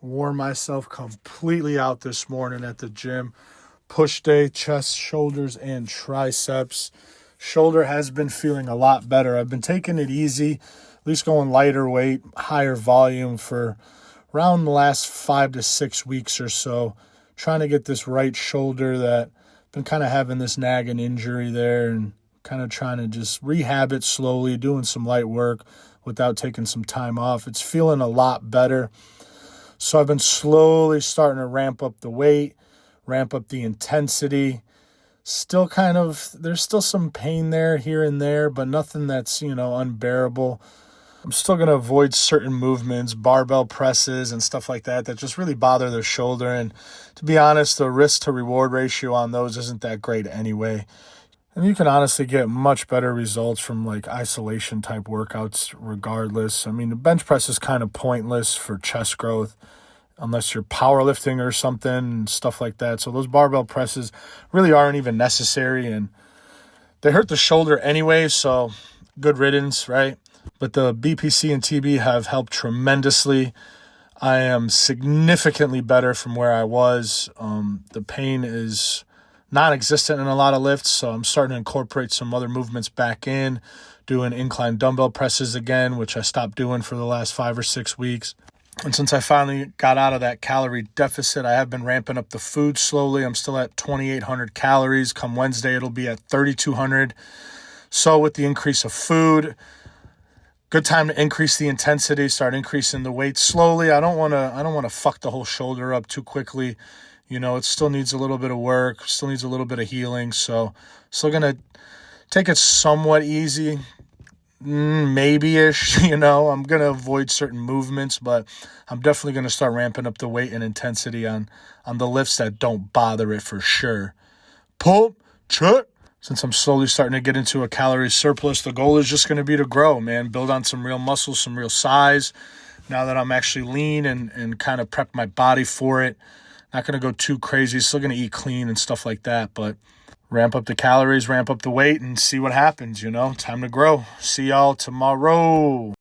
wore myself completely out this morning at the gym. Push day, chest, shoulders, and triceps. Shoulder has been feeling a lot better. I've been taking it easy, at least going lighter weight, higher volume for around the last 5 to 6 weeks or so. Trying to get this right shoulder that been kind of having this nagging injury there, and kind of trying to just rehab it slowly, doing some light work without taking some time off. It's feeling a lot better. So I've been slowly starting to ramp up the weight, ramp up the intensity. There's still some pain there here and there, but nothing that's, unbearable. I'm still going to avoid certain movements, barbell presses and stuff like that just really bother the shoulder. And to be honest, the risk to reward ratio on those isn't that great anyway. And you can honestly get much better results from like isolation type workouts regardless. I mean, the bench press is kind of pointless for chest growth unless you're powerlifting or something and stuff like that. So those barbell presses really aren't even necessary, and they hurt the shoulder anyway, so good riddance, right? But the BPC and TB have helped tremendously. I am significantly better from where I was. The pain is non-existent in a lot of lifts, so I'm starting to incorporate some other movements back in, doing incline dumbbell presses again, which I stopped doing for the last 5 or 6 weeks. And since I finally got out of that calorie deficit, I have been ramping up the food slowly. I'm still at 2,800 calories. Come Wednesday, it'll be at 3,200. So with the increase of food, good time to increase the intensity, start increasing the weight slowly. I don't want to fuck the whole shoulder up too quickly. It still needs a little bit of work, still needs a little bit of healing. So still going to take it somewhat easy, maybe-ish. I'm going to avoid certain movements, but I'm definitely going to start ramping up the weight and intensity on the lifts that don't bother it for sure. Pull, chut. Since I'm slowly starting to get into a calorie surplus, the goal is just going to be to grow, man. Build on some real muscle, some real size. Now that I'm actually lean and kind of prep my body for it. Not going to go too crazy. Still going to eat clean and stuff like that, but ramp up the calories, ramp up the weight, and see what happens, Time to grow. See y'all tomorrow.